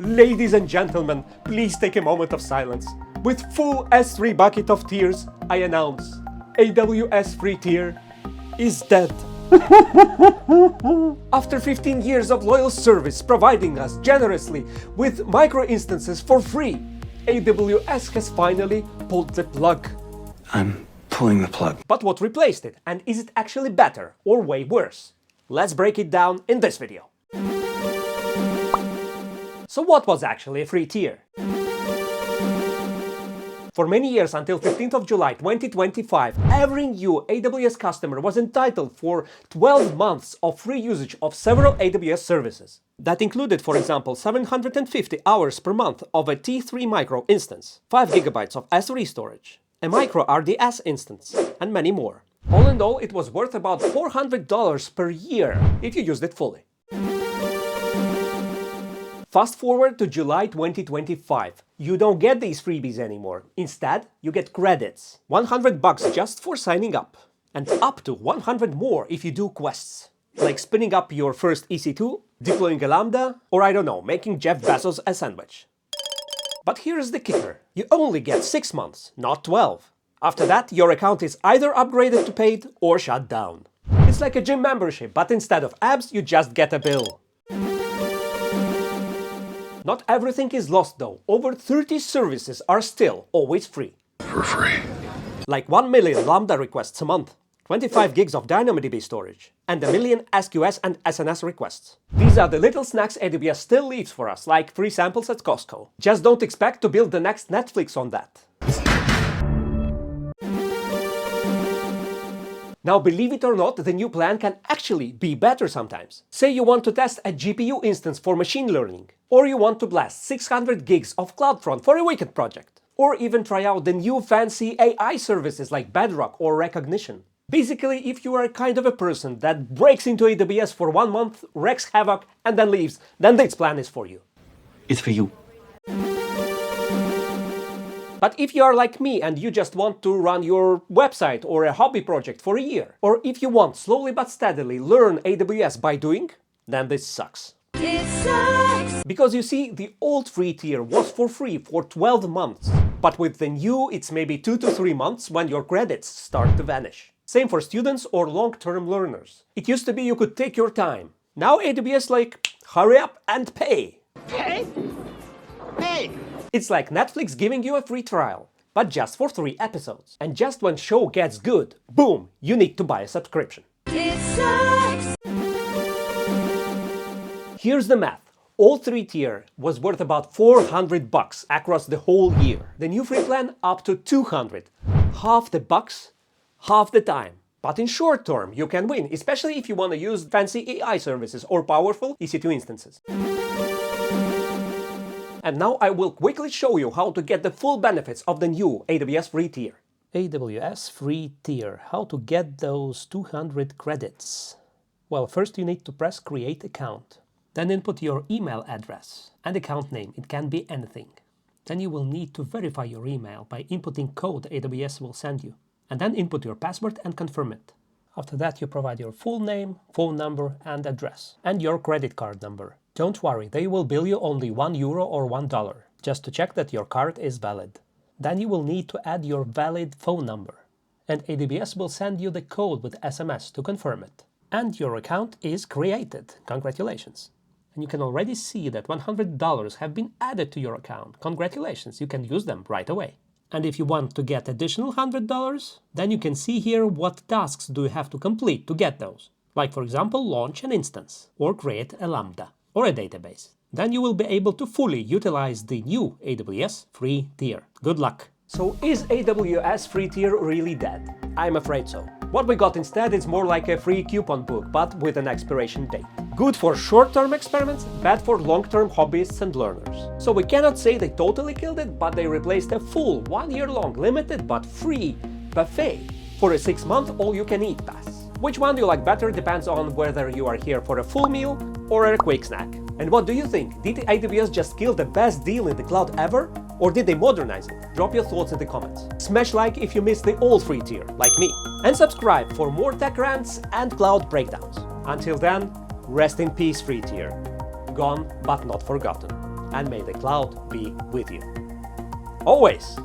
Ladies and gentlemen, please take a moment of silence. With full S3 bucket of tears, I announce AWS Free Tier is dead. After 15 years of loyal service providing us generously with micro instances for free, AWS has finally pulled the plug. I'm pulling the plug. But what replaced it? And is it actually better or way worse? Let's break it down in this video. So what was actually a free tier? For many years until 15th of July 2025, every new AWS customer was entitled for 12 months of free usage of several AWS services. That included, for example, 750 hours per month of a T3 micro instance, 5 GB of S3 storage, a micro RDS instance, and many more. All in all, it was worth about $400 per year if you used it fully. Fast forward to July 2025. You don't get these freebies anymore. Instead, you get credits. $100 just for signing up. And up to 100 more if you do quests. Like spinning up your first EC2, deploying a Lambda, or I don't know, making Jeff Bezos a sandwich. But here's the kicker. You only get 6 months, not 12. After that, your account is either upgraded to paid or shut down. It's like a gym membership, but instead of abs, you just get a bill. Not everything is lost though. Over 30 services are still always free. For free. Like 1 million Lambda requests a month, 25 gigs of DynamoDB storage, and 1 million SQS and SNS requests. These are the little snacks AWS still leaves for us, like free samples at Costco. Just don't expect to build the next Netflix on that. Now, believe it or not, the new plan can actually be better sometimes. Say you want to test a GPU instance for machine learning, or you want to blast 600 gigs of CloudFront for a weekend project, or even try out the new fancy AI services like Bedrock or Rekognition. Basically, if you are kind of a person that breaks into AWS for 1 month, wreaks havoc, and then leaves, then this plan is for you. It's for you. But if you are like me and you just want to run your website or a hobby project for a year, or if you want slowly but steadily learn AWS by doing, then this sucks. It sucks! Because you see, the old free tier was for free for 12 months. But with the new, it's maybe 2 to 3 months when your credits start to vanish. Same for students or long-term learners. It used to be you could take your time. Now AWS like, hurry up and pay. Pay? Pay! It's like Netflix giving you a free trial, but just for 3 episodes. And just when show gets good, boom, you need to buy a subscription. It sucks! Here's the math. Old 3 tier was worth about $400 across the whole year. The new free plan up to $200. Half the bucks, half the time. But in short term, you can win, especially if you want to use fancy AI services or powerful EC2 instances. And now I will quickly show you how to get the full benefits of the new AWS Free Tier. AWS Free Tier. How to get those 200 credits? Well, first you need to press Create Account. Then input your email address and account name. It can be anything. Then you will need to verify your email by inputting code AWS will send you. And then input your password and confirm it. After that, you provide your full name, phone number and address, and your credit card number. Don't worry, they will bill you only €1 or $1, just to check that your card is valid. Then you will need to add your valid phone number, and AWS will send you the code with SMS to confirm it. And your account is created. Congratulations! And you can already see that $100 have been added to your account. Congratulations, you can use them right away. And if you want to get additional $100, then you can see here what tasks do you have to complete to get those. Like for example, launch an instance, or create a Lambda, or a database. Then you will be able to fully utilize the new AWS Free Tier. Good luck! So is AWS Free Tier really dead? I'm afraid so. What we got instead is more like a free coupon book, but with an expiration date. Good for short-term experiments, bad for long-term hobbyists and learners. So we cannot say they totally killed it, but they replaced a full 1-year-long limited but free buffet for a 6-month all-you-can-eat pass. Which one you like better depends on whether you are here for a full meal or a quick snack. And what do you think? Did AWS just kill the best deal in the cloud ever? Or did they modernize it? Drop your thoughts in the comments. Smash like if you missed the old free tier, like me. And subscribe for more tech rants and cloud breakdowns. Until then, rest in peace free tier. Gone but not forgotten. and may the cloud be with you. Always!